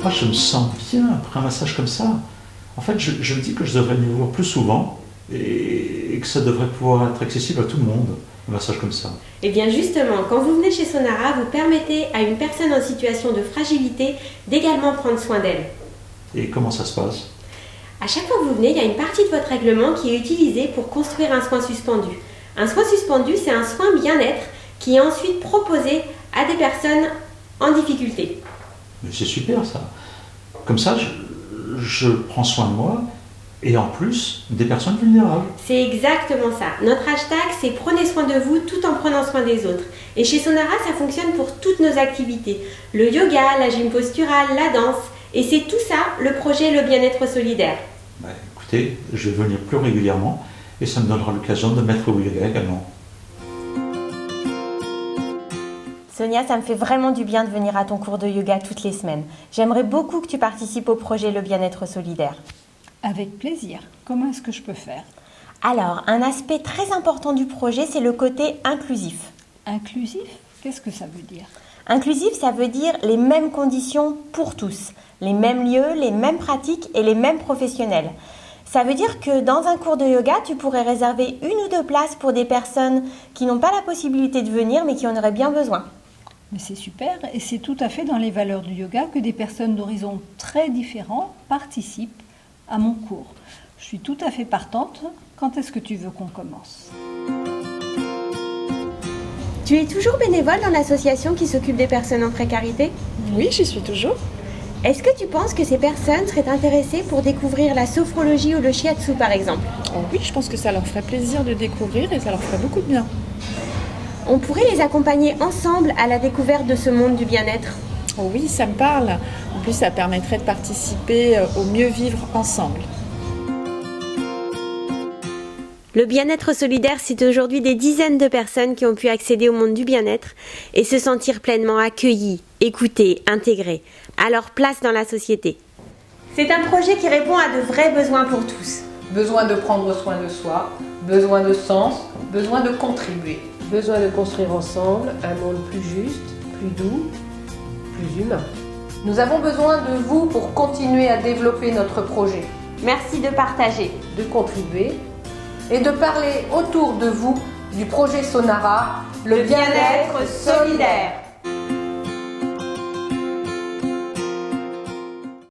Moi, je me sens bien après un massage comme ça. En fait, je me dis que je devrais venir voir plus souvent et que ça devrait pouvoir être accessible à tout le monde, un massage comme ça. Et bien justement, quand vous venez chez Sonara, vous permettez à une personne en situation de fragilité d'également prendre soin d'elle. Et comment ça se passe? À chaque fois que vous venez, il y a une partie de votre règlement qui est utilisée pour construire un soin suspendu. Un soin suspendu, c'est un soin bien-être qui est ensuite proposé à des personnes en difficulté. Mais c'est super ça. Comme ça, je prends soin de moi et en plus des personnes vulnérables. C'est exactement ça. Notre hashtag, c'est prenez soin de vous tout en prenant soin des autres. Et chez Sonara, ça fonctionne pour toutes nos activités. Le yoga, la gym posturale, la danse. Et c'est tout ça, le projet Le Bien-être Solidaire. Écoutez, je vais venir plus régulièrement et ça me donnera l'occasion de mettre au yoga également. Sonia, ça me fait vraiment du bien de venir à ton cours de yoga toutes les semaines. J'aimerais beaucoup que tu participes au projet Le Bien-être Solidaire. Avec plaisir. Comment est-ce que je peux faire? Alors, un aspect très important du projet, c'est le côté inclusif. Inclusif? Qu'est-ce que ça veut dire? Inclusif, ça veut dire les mêmes conditions pour tous, les mêmes lieux, les mêmes pratiques et les mêmes professionnels. Ça veut dire que dans un cours de yoga, tu pourrais réserver 1 ou 2 places pour des personnes qui n'ont pas la possibilité de venir mais qui en auraient bien besoin. Mais c'est super et c'est tout à fait dans les valeurs du yoga que des personnes d'horizons très différents participent à mon cours. Je suis tout à fait partante. Quand est-ce que tu veux qu'on commence? Tu es toujours bénévole dans l'association qui s'occupe des personnes en précarité? Oui, j'y suis toujours. Est-ce que tu penses que ces personnes seraient intéressées pour découvrir la sophrologie ou le shiatsu par exemple? Oh oui, je pense que ça leur ferait plaisir de découvrir et ça leur ferait beaucoup de bien. On pourrait les accompagner ensemble à la découverte de ce monde du bien-être. Oh oui, ça me parle. En plus, ça permettrait de participer au mieux vivre ensemble. Le bien-être solidaire, c'est aujourd'hui des dizaines de personnes qui ont pu accéder au monde du bien-être et se sentir pleinement accueillies, écoutées, intégrées, à leur place dans la société. C'est un projet qui répond à de vrais besoins pour tous. Besoin de prendre soin de soi, besoin de sens, besoin de contribuer. Besoin de construire ensemble un monde plus juste, plus doux, plus humain. Nous avons besoin de vous pour continuer à développer notre projet. Merci de partager, de contribuer et de parler autour de vous du projet Sonara, le bien-être solidaire.